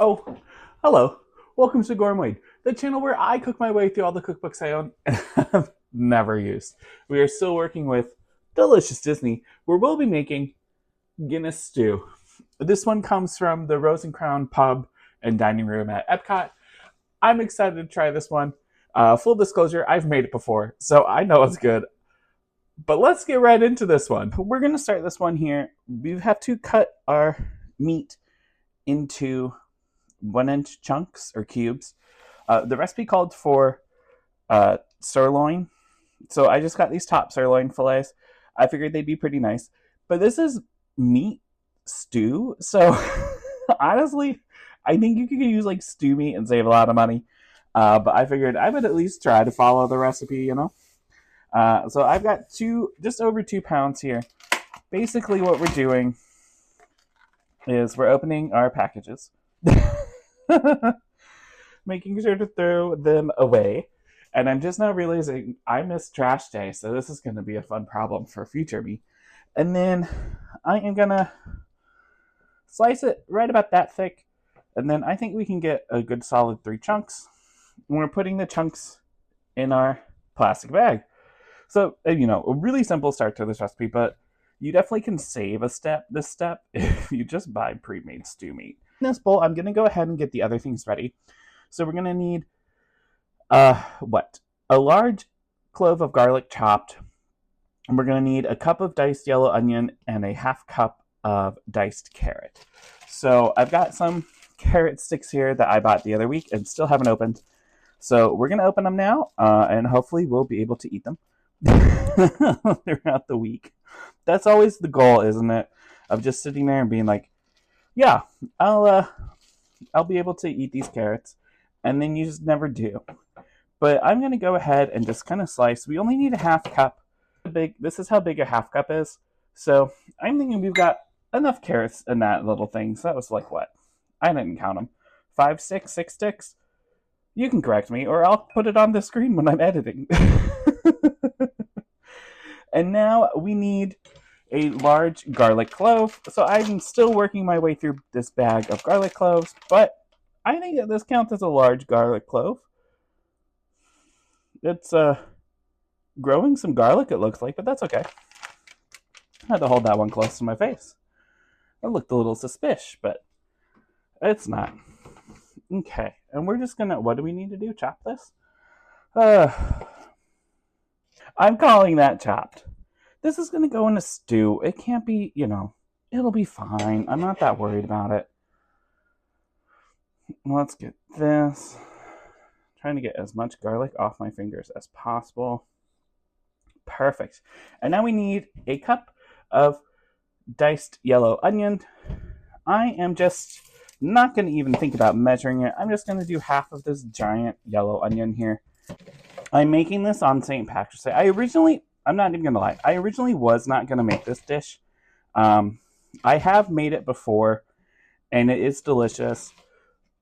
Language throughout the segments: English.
Oh, hello. Welcome to Gourmet, the channel where I cook my way through all the cookbooks I own and have never used. We are still working with Delicious Disney, where we'll be making Guinness stew. This one comes from the Rose and Crown pub and dining room at Epcot. I'm excited to try this one. Full disclosure, I've made it before, so I know it's good. But let's get right into this one. We're going to start this one here. We have to cut our meat into 1 inch chunks or cubes. The recipe called for sirloin, so I just got these top sirloin fillets. I figured they'd be pretty nice, but this is meat stew, so honestly, I think you could use like stew meat and save a lot of money. But I figured I would at least try to follow the recipe. So I've got just over 2 pounds here. Basically, what we're doing is we're opening our packages. Making sure to throw them away. And I'm just now realizing I missed trash day, so this is going to be a fun problem for future me. And then I am going to slice it right about that thick. And then I think we can get a good solid 3 chunks. And we're putting the chunks in our plastic bag. So, a really simple start to this recipe, but you definitely can save this step if you just buy pre-made stew meat. In this bowl, I'm going to go ahead and get the other things ready. So we're going to need a large clove of garlic chopped. And we're going to need a cup of diced yellow onion and a half cup of diced carrot. So I've got some carrot sticks here that I bought the other week and still haven't opened. So we're going to open them now, and hopefully we'll be able to eat them throughout the week. That's always the goal, isn't it? Of just sitting there and being like, yeah, I'll be able to eat these carrots, and then you just never do. But I'm going to go ahead and just kind of slice. We only need a half cup. This is how big a half cup is. So I'm thinking we've got enough carrots in that little thing. So that was like what? I didn't count them. 5 sticks, 6 sticks? You can correct me, or I'll put it on the screen when I'm editing. And now we need a large garlic clove. So I'm still working my way through this bag of garlic cloves, but I think that this counts as a large garlic clove. It's growing some garlic, it looks like, but that's okay. I had to hold that one close to my face. It looked a little suspicious, but it's not. Okay, and we're just gonna, what do we need to do? Chop this? I'm calling that chopped. This is gonna go in a stew. It can't be, it'll be fine. I'm not that worried about it. Let's get this. Trying to get as much garlic off my fingers as possible. Perfect. And now we need a cup of diced yellow onion. I am just not going to even think about measuring it. I'm just going to do half of this giant yellow onion here. I'm making this on St. Patrick's Day. I'm not even going to lie, I originally was not going to make this dish. I have made it before, and it is delicious.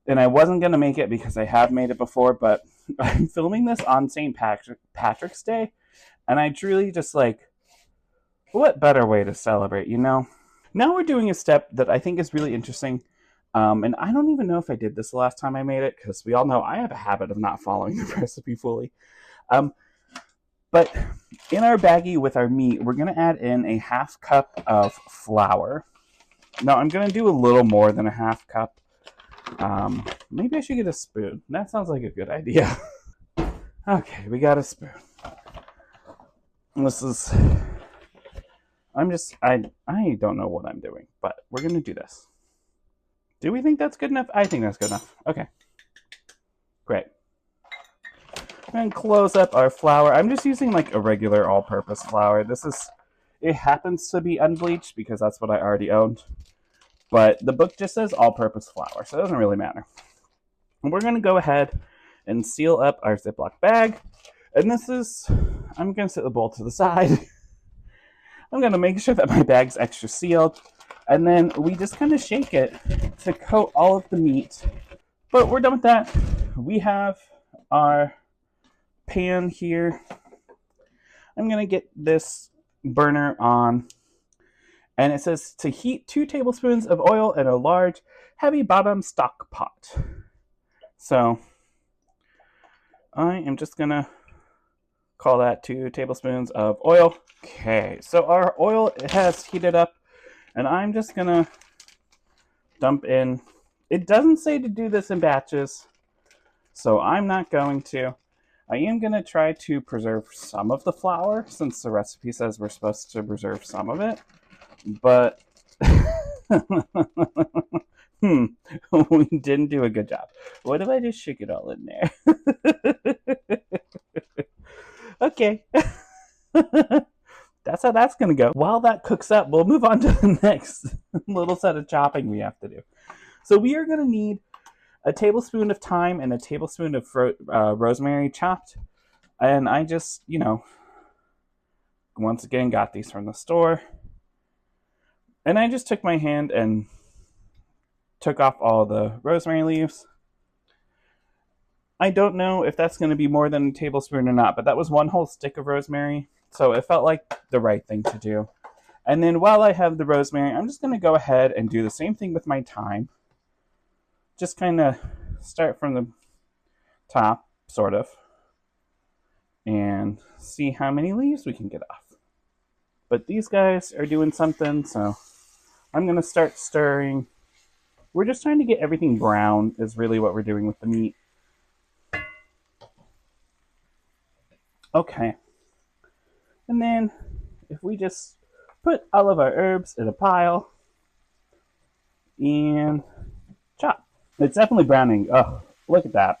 And I wasn't going to make it because I have made it before, but I'm filming this on St. Patrick's Day, and I truly just what better way to celebrate, Now we're doing a step that I think is really interesting. And I don't even know if I did this the last time I made it, because we all know I have a habit of not following the recipe fully. But in our baggie with our meat, we're going to add in a half cup of flour. Now, I'm going to do a little more than a half cup. Maybe I should get a spoon. That sounds like a good idea. Okay, we got a spoon. I don't know what I'm doing, but we're going to do this. Do we think that's good enough? I think that's good enough. Okay. Great. And close up our flour. I'm just using a regular all-purpose flour. It happens to be unbleached because that's what I already owned. But the book just says all-purpose flour, so it doesn't really matter. And we're going to go ahead and seal up our Ziploc bag. And I'm going to set the bowl to the side. I'm going to make sure that my bag's extra sealed. And then we just kind of shake it to coat all of the meat. But we're done with that. We have our pan here. I'm going to get this burner on. And it says to heat 2 tablespoons of oil in a large, heavy bottom stock pot. So I am just going to call that 2 tablespoons of oil. Okay, so our oil has heated up, and I'm just going to dump in. It doesn't say to do this in batches, so I'm not going to. I am going to try to preserve some of the flour, since the recipe says we're supposed to preserve some of it. But we didn't do a good job. What if I just shake it all in there? Okay. That's how that's going to go. While that cooks up, we'll move on to the next little set of chopping we have to do. So we are going to need a tablespoon of thyme and a tablespoon of rosemary chopped. And I just, once again, got these from the store. And I just took my hand and took off all the rosemary leaves. I don't know if that's going to be more than a tablespoon or not, but that was 1 whole stick of rosemary. So it felt like the right thing to do. And then while I have the rosemary, I'm just going to go ahead and do the same thing with my thyme. Just kind of start from the top, sort of, and see how many leaves we can get off. But these guys are doing something, so I'm going to start stirring. We're just trying to get everything brown is really what we're doing with the meat. Okay. And then if we just put all of our herbs in a pile and chop. It's definitely browning. Oh, look at that.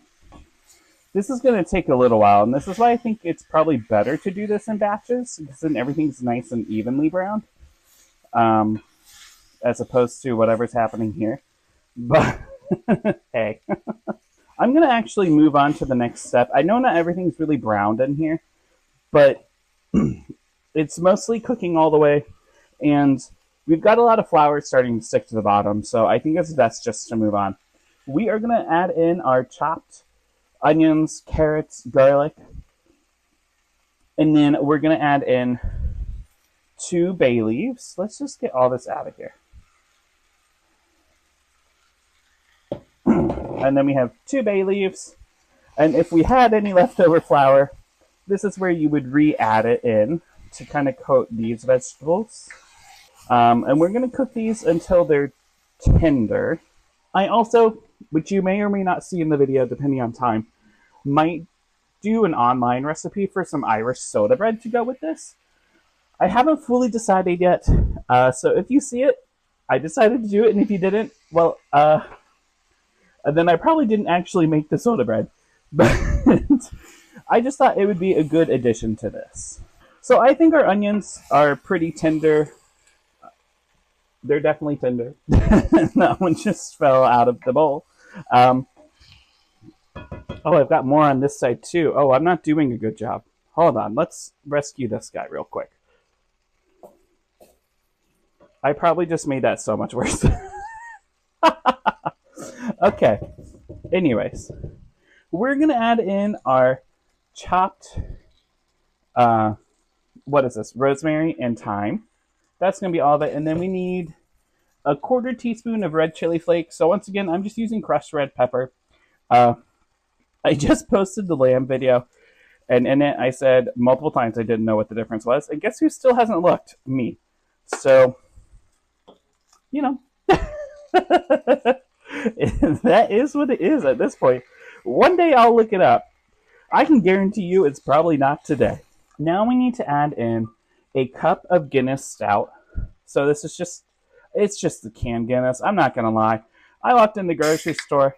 This is going to take a little while, and this is why I think it's probably better to do this in batches, because then everything's nice and evenly browned, as opposed to whatever's happening here. But, hey. I'm going to actually move on to the next step. I know not everything's really browned in here, but it's mostly cooking all the way, and we've got a lot of flour starting to stick to the bottom, so I think it's best just to move on. We are going to add in our chopped onions, carrots, garlic, and then we're going to add in 2 bay leaves. Let's just get all this out of here. And then we have 2 bay leaves, and if we had any leftover flour, this is where you would re-add it in to kind of coat these vegetables. And we're going to cook these until they're tender. I also, which you may or may not see in the video depending on time, might do an online recipe for some Irish soda bread to go with this. I haven't fully decided yet, so if you see it, I decided to do it, and if you didn't, well, then I probably didn't actually make the soda bread. But I just thought it would be a good addition to this. So I think our onions are pretty tender. They're definitely tender. That one just fell out of the bowl. Oh, I've got more on this side too. Oh, I'm not doing a good job. Hold on. Let's rescue this guy real quick. I probably just made that so much worse. Okay. Anyways, we're going to add in our chopped, what is this? Rosemary and thyme. That's going to be all of it. And then we need a 1/4 teaspoon of red chili flakes. So once again, I'm just using crushed red pepper. I just posted the lamb video, and in it I said multiple times I didn't know what the difference was. And guess who still hasn't looked? Me. So, that is what it is at this point. One day I'll look it up. I can guarantee you it's probably not today. Now we need to add in a cup of Guinness stout. So this is it's just the canned Guinness. I'm not going to lie. I walked in the grocery store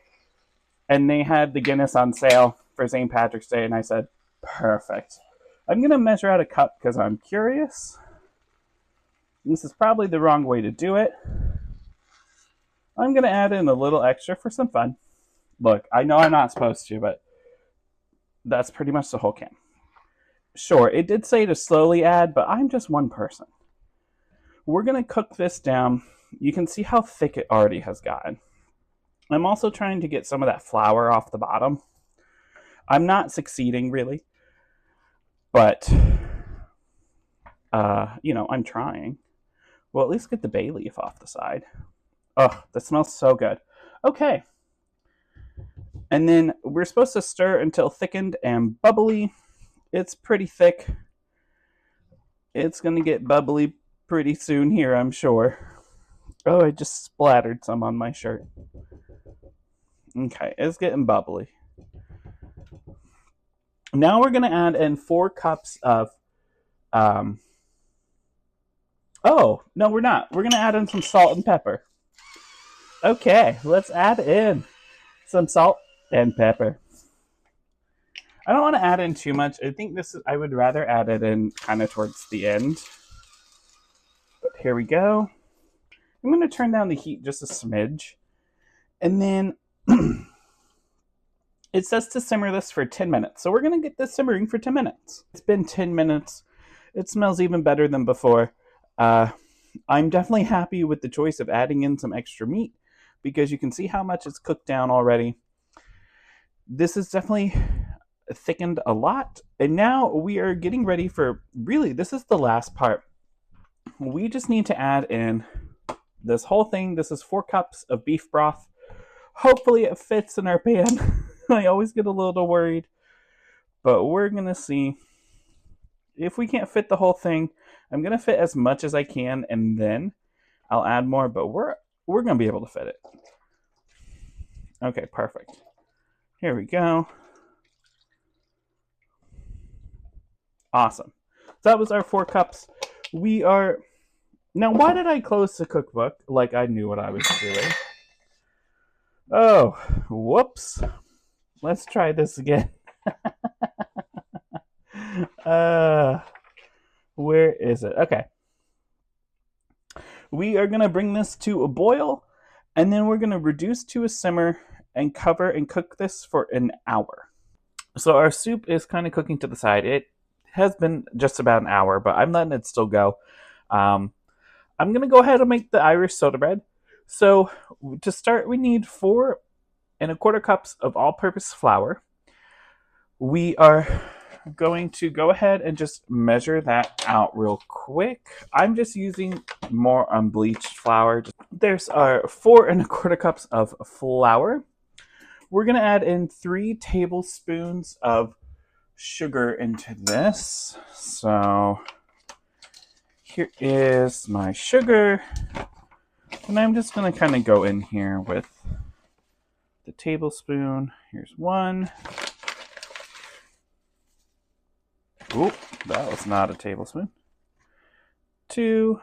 and they had the Guinness on sale for St. Patrick's Day, and I said, perfect. I'm going to measure out a cup because I'm curious. This is probably the wrong way to do it. I'm going to add in a little extra for some fun. Look, I know I'm not supposed to, but that's pretty much the whole can. Sure, it did say to slowly add, but I'm just one person. We're going to cook this down. You can see how thick it already has gotten. I'm also trying to get some of that flour off the bottom. I'm not succeeding, really. But, I'm trying. We'll at least get the bay leaf off the side. Oh, that smells so good. Okay. And then we're supposed to stir until thickened and bubbly. It's pretty thick. It's going to get bubbly pretty soon here, I'm sure. Oh, I just splattered some on my shirt. Okay, it's getting bubbly. Now we're going to add in 4 cups of... Oh, no, we're not. We're going to add in some salt and pepper. Okay, let's add in some salt and pepper. I don't want to add in too much. I think I would rather add it in kind of towards the end. But here we go. I'm going to turn down the heat just a smidge. And then it says to simmer this for 10 minutes. So we're going to get this simmering for 10 minutes. It's been 10 minutes. It smells even better than before. I'm definitely happy with the choice of adding in some extra meat because you can see how much it's cooked down already. This is definitely thickened a lot. And now we are getting ready for, really, this is the last part. We just need to add in this whole thing. This is 4 cups of beef broth. Hopefully it fits in our pan. I always get a little worried. But we're going to see. If we can't fit the whole thing, I'm going to fit as much as I can, and then I'll add more. But we're going to be able to fit it. Okay, perfect. Here we go. Awesome. So that was our 4 cups. We are... Now, why did I close the cookbook like I knew what I was doing? Oh, whoops. Let's try this again. Where is it? Okay. We are going to bring this to a boil, and then we're going to reduce to a simmer and cover and cook this for an hour. So our soup is kind of cooking to the side. It has been just about an hour, but I'm letting it still go. I'm going to go ahead and make the Irish soda bread. So to start, we need 4 1/4 cups of all-purpose flour. We are going to go ahead and just measure that out real quick. I'm just using more unbleached flour. There's our 4 1/4 cups of flour. We're going to add in 3 tablespoons of sugar into this. So here is my sugar. And I'm just going to kind of go in here with the tablespoon. Here's 1. Oop, that was not a tablespoon. 2.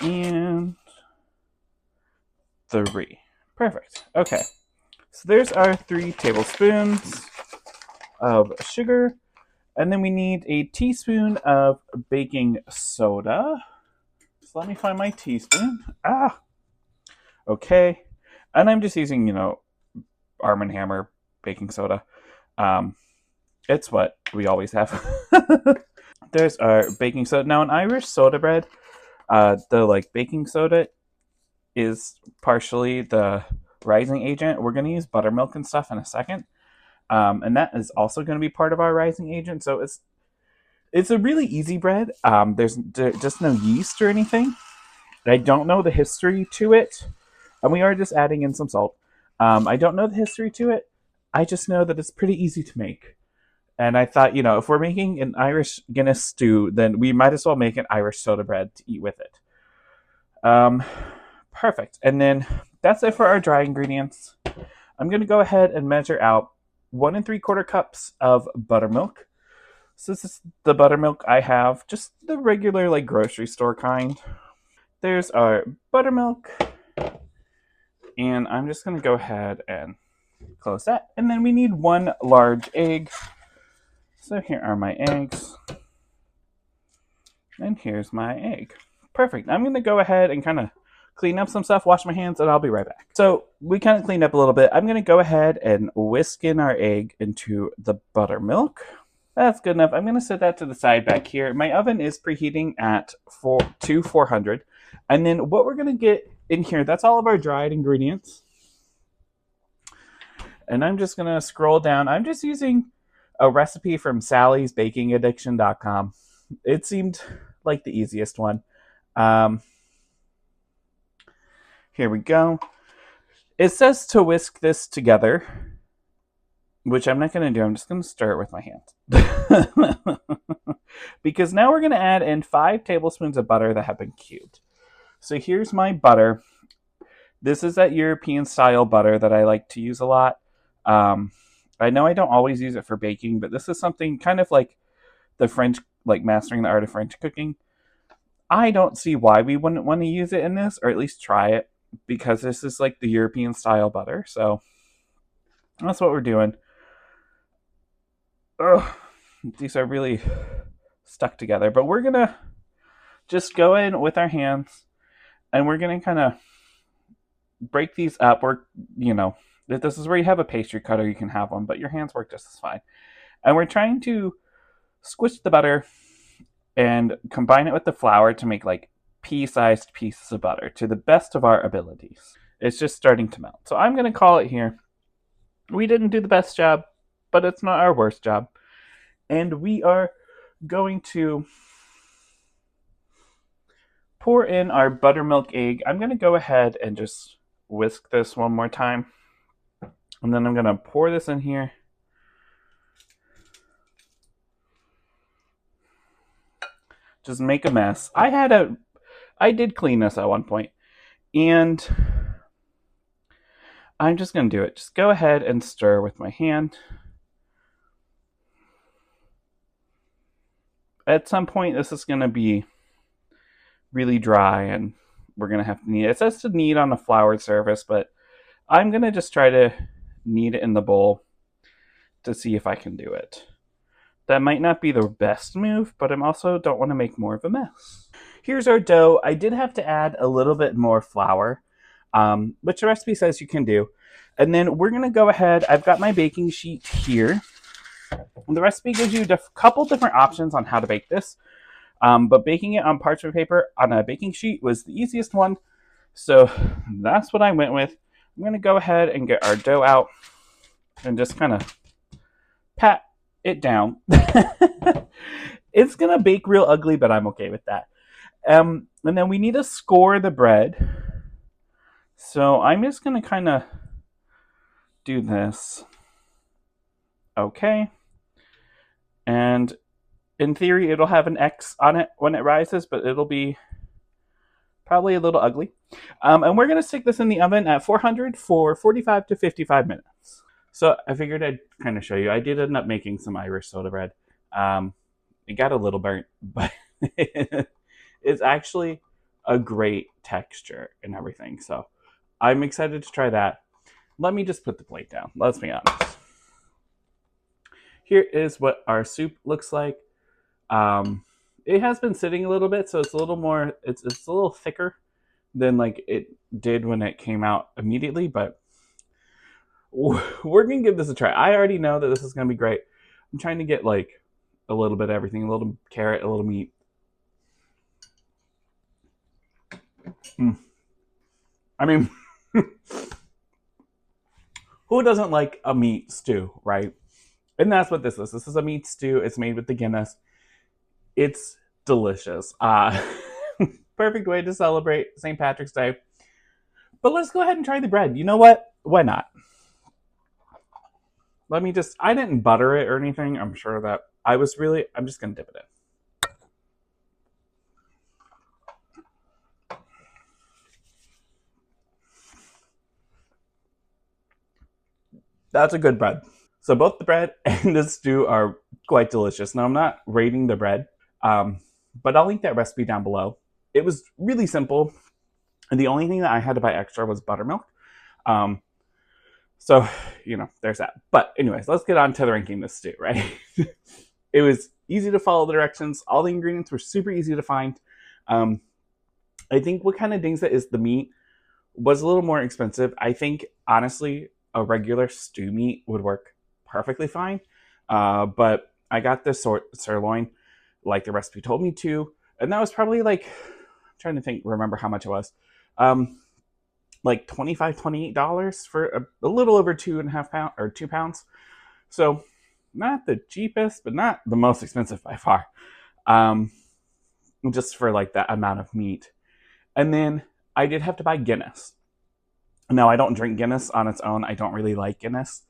And 3. Perfect. Okay. So there's our 3 tablespoons of sugar. And then we need a teaspoon of baking soda. So let me find my teaspoon. Okay. And I'm just using, Arm & Hammer baking soda. It's what we always have. There's our baking soda. Now, in Irish soda bread, the baking soda is partially the rising agent. We're going to use buttermilk and stuff in a second. And that is also going to be part of our rising agent. So it's a really easy bread. There's just no yeast or anything. I don't know the history to it. And we are just adding in some salt. I don't know the history to it. I just know that it's pretty easy to make. And I thought, if we're making an Irish Guinness stew, then we might as well make an Irish soda bread to eat with it. Perfect. And then that's it for our dry ingredients. I'm going to go ahead and measure out 1 3/4 cups of buttermilk. So this is the buttermilk I have, just the regular grocery store kind. There's our buttermilk. And I'm just going to go ahead and close that. And then we need 1 large egg. So here are my eggs. And here's my egg. Perfect. I'm going to go ahead and kind of clean up some stuff, wash my hands, and I'll be right back. So we kind of cleaned up a little bit. I'm going to go ahead and whisk in our egg into the buttermilk. That's good enough. I'm going to set that to the side back here. My oven is preheating at 400. And then what we're going to get in here, that's all of our dried ingredients. And I'm just going to scroll down. I'm just using a recipe from Sally'sBakingAddiction.com. It seemed like the easiest one. Here we go. It says to whisk this together, which I'm not going to do. I'm just going to stir it with my hands. Because now we're going to add in 5 tablespoons of butter that have been cubed. So here's my butter. This is that European style butter that I like to use a lot. I know I don't always use it for baking, but this is something kind of like the French, like mastering the art of French cooking. I don't see why we wouldn't want to use it in this, or at least try it, because this is like the European style butter. So that's what we're doing. Ugh, these are really stuck together, but we're gonna just go in with our hands and we're gonna kind of break these up. Or, if this is where you have a pastry cutter, you can have one, but your hands work just as fine. And we're trying to squish the butter and combine it with the flour to make like pea-sized pieces of butter to the best of our abilities. It's just starting to melt. So I'm going to call it here. We didn't do the best job, but it's not our worst job. And we are going to pour in our buttermilk egg. I'm going to go ahead and just whisk this one more time. And then I'm going to pour this in here. Just make a mess. I did clean this at one point. And I'm just going to do it. Just go ahead and stir with my hand. At some point, this is going to be really dry and we're going to have to knead it. It says to knead on a floured surface, but I'm going to just try to knead it in the bowl to see if I can do it. That might not be the best move, but I also don't want to make more of a mess. Here's our dough. I did have to add a little bit more flour, which the recipe says you can do. And then we're going to go ahead. I've got my baking sheet here. The recipe gives you a couple different options on how to bake this. But baking it on parchment paper on a baking sheet was the easiest one. So that's what I went with. I'm going to go ahead and get our dough out and just kind of pat it down. It's going to bake real ugly, but I'm okay with that. And then we need to score the bread. So I'm just going to kind of do this. Okay. And in theory, it'll have an X on it when it rises, but it'll be probably a little ugly. And we're going to stick this in the oven at 400 for 45 to 55 minutes. So I figured I'd kind of show you. I did end up making some Irish soda bread. It got a little burnt, but it's actually a great texture and everything. So I'm excited to try that. Let me just put the plate down. Let's be honest. Here is what our soup looks like. It has been sitting a little bit, so it's a little more, it's a little thicker than like it did when it came out immediately, but we're going to give this a try. I already know that this is going to be great. I'm trying to get like a little bit of everything, a little carrot, a little meat. I mean, who doesn't like a meat stew, right? And that's what this is. This is a meat stew. It's made with the Guinness. It's delicious. Perfect way to celebrate St. Patrick's Day. But let's go ahead and try the bread. You know what? Why not? I didn't butter it or anything. I'm sure that I'm just going to dip it in. That's a good bread. So both the bread and the stew are quite delicious. Now, I'm not rating the bread, but I'll link that recipe down below. It was really simple, and the only thing that I had to buy extra was buttermilk. So, there's that. But anyways, let's get on to the ranking this stew, right? It was easy to follow the directions. All the ingredients were super easy to find. I think what kind of dings it is the meat was a little more expensive. I think, honestly, a regular stew meat would work perfectly fine. But I got this sirloin like the recipe told me to. And that was probably like, I'm trying to remember how much it was. Like $25, $28 for a little over 2.5 pounds or 2 pounds. So not the cheapest, but not the most expensive by far. just for like that amount of meat. And then I did have to buy Guinness. Now, I don't drink Guinness on its own. I don't really like Guinness.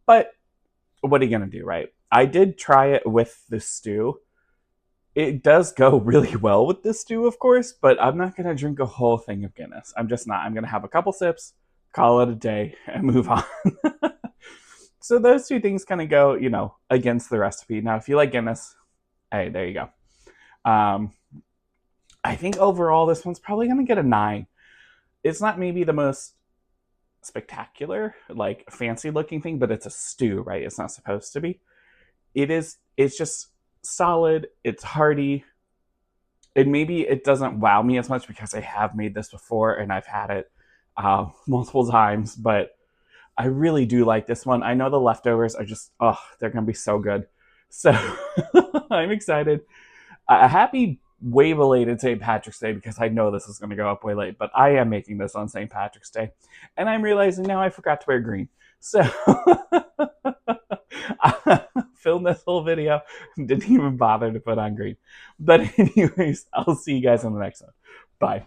But what are you going to do, right? I did try it with the stew. It does go really well with the stew, of course, but I'm not going to drink a whole thing of Guinness. I'm just not. I'm going to have a couple sips, call it a day, and move on. So those two things kind of go, against the recipe. Now, if you like Guinness, hey, there you go. I think overall this one's probably going to get a 9. It's not maybe the most spectacular, like fancy looking thing, but it's a stew, right? It's not supposed to be. It's just solid, it's hearty, and maybe it doesn't wow me as much because I have made this before and I've had it multiple times, but I really do like this one. I know the leftovers are just, they're gonna be so good. So I'm excited. A happy way belated St. Patrick's Day, because I know this is going to go up way late, but I am making this on St. Patrick's Day. And I'm realizing now I forgot to wear green. So I filmed this whole video, didn't even bother to put on green. But anyways, I'll see you guys in the next one. Bye.